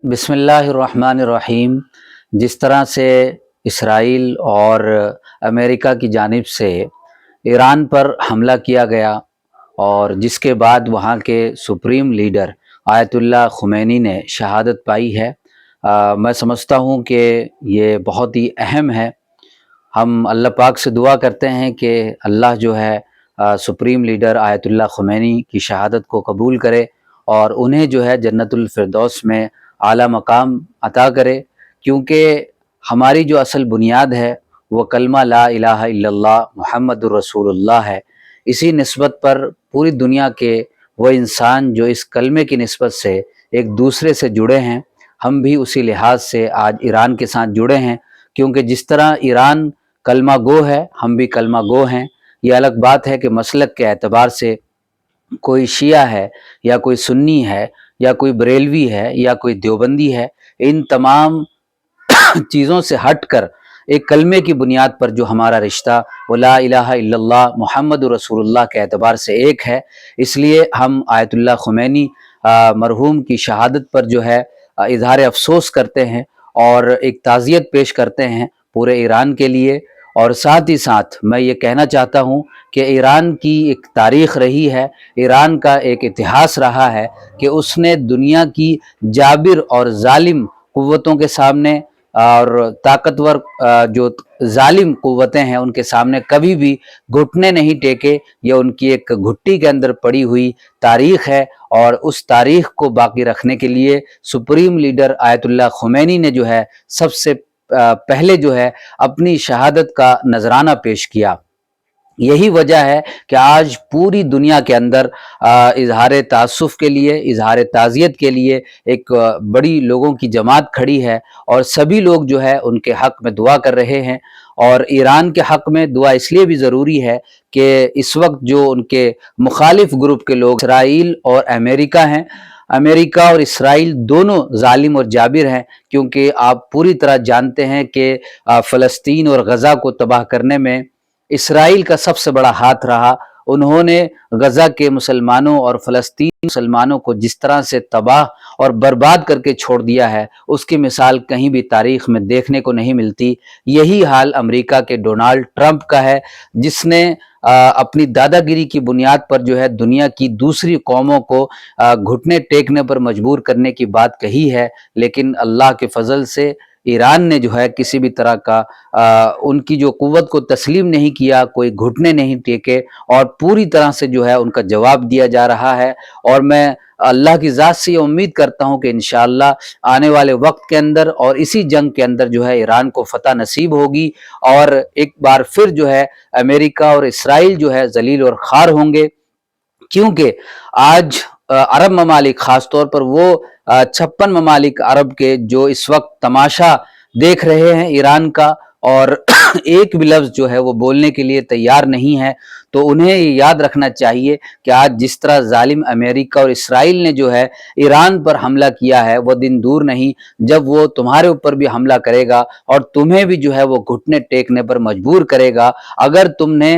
بسم اللہ الرحمن الرحیم۔ جس طرح سے اسرائیل اور امریکہ کی جانب سے ایران پر حملہ کیا گیا اور جس کے بعد وہاں کے سپریم لیڈر آیت اللہ خمینی نے شہادت پائی ہے، میں سمجھتا ہوں کہ یہ بہت ہی اہم ہے۔ ہم اللہ پاک سے دعا کرتے ہیں کہ اللہ جو ہے سپریم لیڈر آیت اللہ خمینی کی شہادت کو قبول کرے اور انہیں جو ہے جنت الفردوس میں اعلیٰ مقام عطا کرے، کیونکہ ہماری جو اصل بنیاد ہے وہ کلمہ لا الہ الا اللہ محمد الرسول اللہ ہے۔ اسی نسبت پر پوری دنیا کے وہ انسان جو اس کلمے کی نسبت سے ایک دوسرے سے جڑے ہیں، ہم بھی اسی لحاظ سے آج ایران کے ساتھ جڑے ہیں، کیونکہ جس طرح ایران کلمہ گو ہے، ہم بھی کلمہ گو ہیں۔ یہ الگ بات ہے کہ مسلک کے اعتبار سے کوئی شیعہ ہے یا کوئی سنی ہے یا کوئی بریلوی ہے یا کوئی دیوبندی ہے، ان تمام چیزوں سے ہٹ کر ایک کلمے کی بنیاد پر جو ہمارا رشتہ وہ لا الہ الا اللہ محمد رسول اللہ کے اعتبار سے ایک ہے۔ اس لیے ہم آیت اللہ خمینی مرحوم کی شہادت پر جو ہے اظہار افسوس کرتے ہیں اور ایک تعزیت پیش کرتے ہیں پورے ایران کے لیے، اور ساتھ ہی ساتھ میں یہ کہنا چاہتا ہوں کہ ایران کی ایک تاریخ رہی ہے، ایران کا ایک اتہاس رہا ہے کہ اس نے دنیا کی جابر اور ظالم قوتوں کے سامنے اور طاقتور جو ظالم قوتیں ہیں ان کے سامنے کبھی بھی گھٹنے نہیں ٹیکے۔ یہ ان کی ایک گھٹی کے اندر پڑی ہوئی تاریخ ہے، اور اس تاریخ کو باقی رکھنے کے لیے سپریم لیڈر آیت اللہ خمینی نے جو ہے سب سے پہلے جو ہے اپنی شہادت کا نذرانہ پیش کیا۔ یہی وجہ ہے کہ آج پوری دنیا کے اندر اظہار تأسف کے لیے، اظہار تعزیت کے لیے ایک بڑی لوگوں کی جماعت کھڑی ہے، اور سبھی لوگ جو ہے ان کے حق میں دعا کر رہے ہیں۔ اور ایران کے حق میں دعا اس لیے بھی ضروری ہے کہ اس وقت جو ان کے مخالف گروپ کے لوگ اسرائیل اور امریکہ ہیں، امریکہ اور اسرائیل دونوں ظالم اور جابر ہیں، کیونکہ آپ پوری طرح جانتے ہیں کہ فلسطین اور غزہ کو تباہ کرنے میں اسرائیل کا سب سے بڑا ہاتھ رہا۔ انہوں نے غزہ کے مسلمانوں اور فلسطین مسلمانوں کو جس طرح سے تباہ اور برباد کر کے چھوڑ دیا ہے، اس کی مثال کہیں بھی تاریخ میں دیکھنے کو نہیں ملتی۔ یہی حال امریکہ کے ڈونالڈ ٹرمپ کا ہے، جس نے اپنی دادا گیری کی بنیاد پر جو ہے دنیا کی دوسری قوموں کو گھٹنے ٹیکنے پر مجبور کرنے کی بات کہی ہے، لیکن اللہ کے فضل سے ایران نے جو ہے کسی بھی طرح کا ان کی جو قوت کو تسلیم نہیں کیا، کوئی گھٹنے نہیں ٹیکے، اور پوری طرح سے جو ہے ان کا جواب دیا جا رہا ہے۔ اور میں اللہ کی ذات سے یہ امید کرتا ہوں کہ انشاءاللہ آنے والے وقت کے اندر اور اسی جنگ کے اندر جو ہے ایران کو فتح نصیب ہوگی، اور ایک بار پھر جو ہے امریکہ اور اسرائیل جو ہے ذلیل اور خوار ہوں گے، کیونکہ آج عرب ممالک، خاص طور پر وہ 56 ممالک عرب کے جو اس وقت تماشا دیکھ رہے ہیں ایران کا، اور ایک بھی لفظ جو ہے وہ بولنے کے لیے تیار نہیں ہے، تو انہیں یہ یاد رکھنا چاہیے کہ آج جس طرح ظالم امریکہ اور اسرائیل نے جو ہے ایران پر حملہ کیا ہے، وہ دن دور نہیں جب وہ تمہارے اوپر بھی حملہ کرے گا اور تمہیں بھی جو ہے وہ گھٹنے ٹیکنے پر مجبور کرے گا۔ اگر تم نے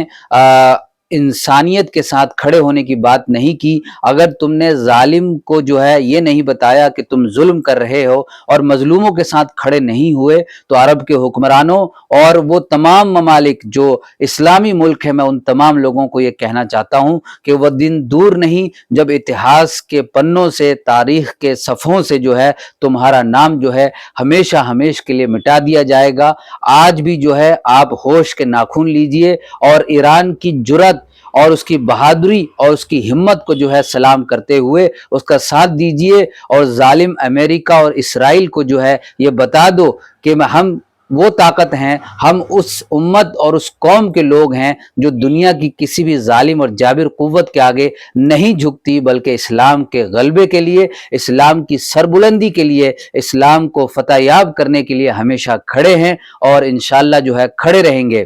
انسانیت کے ساتھ کھڑے ہونے کی بات نہیں کی، اگر تم نے ظالم کو جو ہے یہ نہیں بتایا کہ تم ظلم کر رہے ہو اور مظلوموں کے ساتھ کھڑے نہیں ہوئے، تو عرب کے حکمرانوں اور وہ تمام ممالک جو اسلامی ملک ہیں، میں ان تمام لوگوں کو یہ کہنا چاہتا ہوں کہ وہ دن دور نہیں جب اتہاس کے پنوں سے، تاریخ کے صفحوں سے جو ہے تمہارا نام جو ہے ہمیشہ ہمیشہ کے لیے مٹا دیا جائے گا۔ آج بھی جو ہے آپ ہوش کے ناخن لیجئے اور ایران کی جرأت اور اس کی بہادری اور اس کی ہمت کو جو ہے سلام کرتے ہوئے اس کا ساتھ دیجئے، اور ظالم امریکہ اور اسرائیل کو جو ہے یہ بتا دو کہ ہم وہ طاقت ہیں، ہم اس امت اور اس قوم کے لوگ ہیں جو دنیا کی کسی بھی ظالم اور جابر قوت کے آگے نہیں جھکتی، بلکہ اسلام کے غلبے کے لیے، اسلام کی سربلندی کے لیے، اسلام کو فتح یاب کرنے کے لیے ہمیشہ کھڑے ہیں، اور انشاءاللہ جو ہے کھڑے رہیں گے۔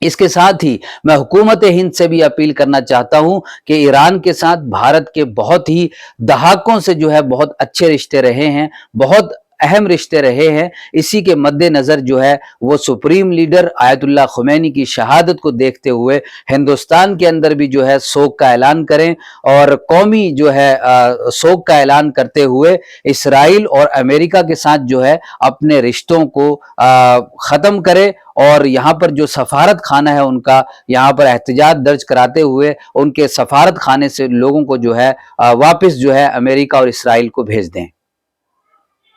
اس کے ساتھ ہی میں حکومت ہند سے بھی اپیل کرنا چاہتا ہوں کہ ایران کے ساتھ بھارت کے بہت ہی دہائیوں سے جو ہے بہت اچھے رشتے رہے ہیں، بہت اہم رشتے رہے ہیں، اسی کے مد نظر جو ہے وہ سپریم لیڈر آیت اللہ خمینی کی شہادت کو دیکھتے ہوئے ہندوستان کے اندر بھی جو ہے سوگ کا اعلان کریں، اور قومی جو ہے سوگ کا اعلان کرتے ہوئے اسرائیل اور امریکہ کے ساتھ جو ہے اپنے رشتوں کو ختم کرے، اور یہاں پر جو سفارت خانہ ہے ان کا یہاں پر احتجاج درج کراتے ہوئے ان کے سفارت خانے سے لوگوں کو جو ہے واپس جو ہے امریکہ اور اسرائیل کو بھیج دیں۔